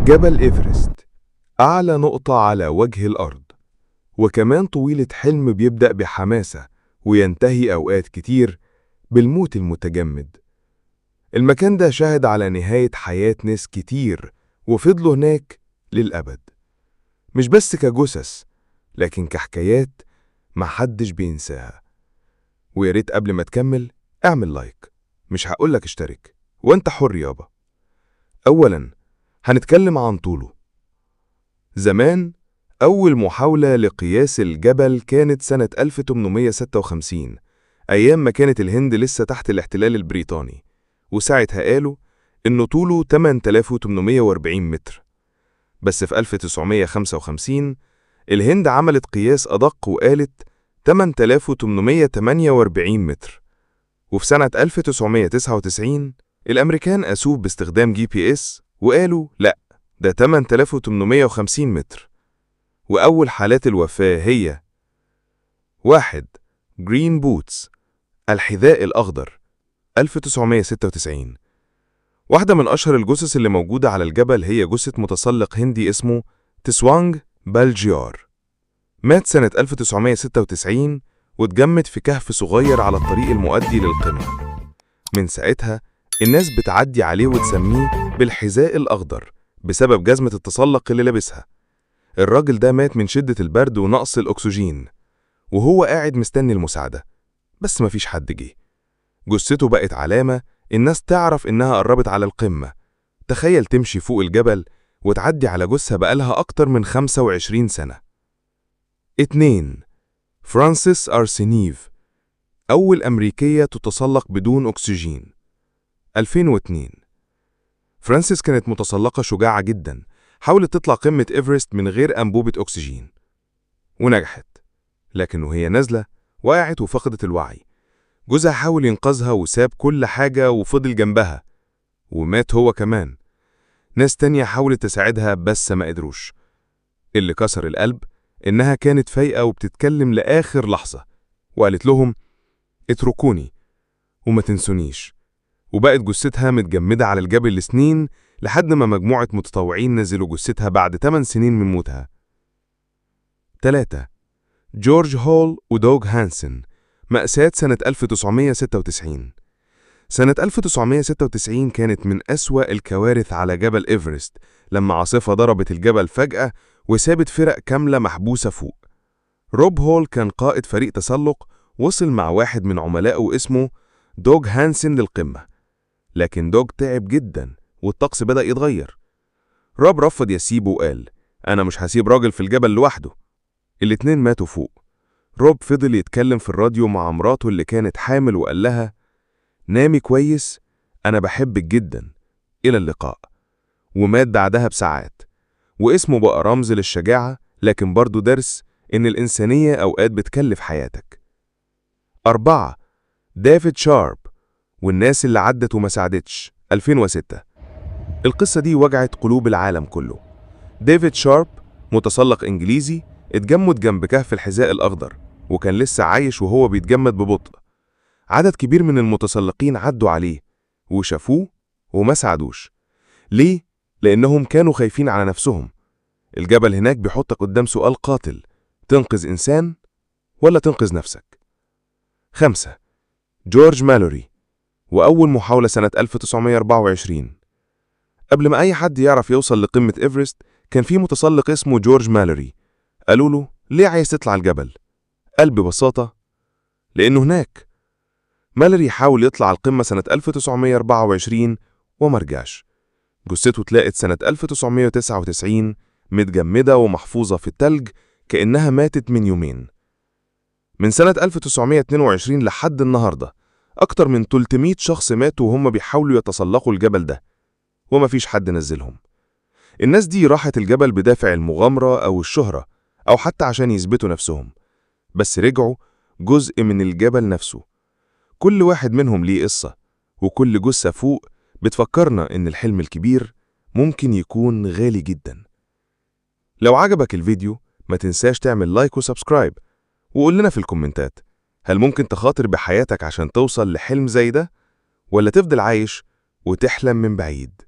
جبل إيفرست أعلى نقطة على وجه الأرض، وكمان طويلة حلم بيبدأ بحماسة وينتهي أوقات كتير بالموت المتجمد. المكان ده شهد على نهاية حياة ناس كتير وفضلوا هناك للأبد، مش بس كجثث لكن كحكايات محدش بينساها. وياريت قبل ما تكمل اعمل لايك، مش هقولك اشترك وانت حر يابا. أولاً هنتكلم عن طوله. زمان أول محاولة لقياس الجبل كانت سنة 1856، أيام ما كانت الهند لسه تحت الاحتلال البريطاني، وساعتها قالوا إنه طوله 8840 متر. بس في 1955 الهند عملت قياس أدق وقالت 8848 متر. وفي سنة 1999 الأمريكان قاسوه باستخدام GPS وقالوا لأ، ده 8850 متر. وأول حالات الوفاة هي 1. جرين بوتس، الحذاء الأخضر، 1996. واحدة من أشهر الجثث اللي موجودة على الجبل هي جثة متسلق هندي اسمه تسوانج بالجيار. مات سنة 1996 واتجمد في كهف صغير على الطريق المؤدي للقمة. من ساعتها الناس بتعدي عليه وتسميه بالحذاء الأخضر بسبب جزمة التسلق اللي لابسها. الراجل ده مات من شدة البرد ونقص الأكسجين وهو قاعد مستني المساعدة، بس مفيش حد جه. جثته بقت علامة الناس تعرف إنها قربت على القمة. تخيل تمشي فوق الجبل وتعدي على جثة بقالها أكتر من 25 سنة. 2. فرانسيس أرسينيف، أول أمريكية تتسلق بدون أكسجين، 2002. فرانسيس كانت متسلقة شجاعة جدا، حاولت تطلع قمة إيفرست من غير أنبوبة أكسجين ونجحت، لكن وهي نازلة وقعت وفقدت الوعي. جوزها حاول ينقذها وساب كل حاجة وفضل جنبها ومات هو كمان. ناس تانية حاولت تساعدها بس ما قدروش. اللي كسر القلب إنها كانت فايقة وبتتكلم لآخر لحظة وقالت لهم اتركوني وما تنسونيش. وبقت جثتها متجمدة على الجبل لسنين لحد ما مجموعة متطوعين نزلوا جثتها بعد 8 سنين من موتها. 3. جورج هول ودوغ هانسن، مأساة سنة 1996. سنة 1996 كانت من أسوأ الكوارث على جبل إيفرست لما عاصفة ضربت الجبل فجأة وسابت فرق كاملة محبوسة فوق. روب هول كان قائد فريق تسلق، وصل مع واحد من عملائه اسمه دوغ هانسن للقمة، لكن دوغ تعب جدا والطقس بدأ يتغير. روب رفض يسيبه وقال أنا مش هسيب راجل في الجبل لوحده. الاتنين ماتوا فوق. روب فضل يتكلم في الراديو مع مراته اللي كانت حامل وقال لها نامي كويس، أنا بحبك جدا، إلى اللقاء. ومات بعدها بساعات. واسمه بقى رمز للشجاعة لكن برضو درس إن الإنسانية أوقات بتكلف حياتك. 4. ديفيد شارب والناس اللي عدت وما ساعدتش، 2006. القصة دي وجعت قلوب العالم كله. ديفيد شارب متسلق إنجليزي اتجمد جنب كهف الحذاء الأخضر وكان لسه عايش وهو بيتجمد ببطء. عدد كبير من المتسلقين عدوا عليه وشافوه وما ساعدوش. ليه؟ لأنهم كانوا خايفين على نفسهم. الجبل هناك بيحطك قدام سؤال قاتل، تنقذ إنسان ولا تنقذ نفسك؟ 5. جورج مالوري، وأول محاولة سنة 1924. قبل ما أي حد يعرف يوصل لقمة إيفرست كان في متسلق اسمه جورج مالوري. قالوا له ليه عايز تطلع الجبل؟ قال ببساطة لأنه هناك. مالوري حاول يطلع القمة سنة 1924 ومرجعش. جثته اتلاقت سنة 1999 متجمدة ومحفوظة في التلج كأنها ماتت من يومين. من سنة 1922 لحد النهاردة أكتر من 300 شخص ماتوا وهم بيحاولوا يتسلقوا الجبل ده ومفيش حد نزلهم. الناس دي راحت الجبل بدافع المغامرة أو الشهرة أو حتى عشان يثبتوا نفسهم، بس رجعوا جزء من الجبل نفسه. كل واحد منهم ليه قصة، وكل جثة فوق بتفكرنا إن الحلم الكبير ممكن يكون غالي جدا. لو عجبك الفيديو ما تنساش تعمل لايك وسبسكرايب، وقول لنا في الكومنتات هل ممكن تخاطر بحياتك عشان توصل لحلم زي ده، ولا تفضل عايش وتحلم من بعيد؟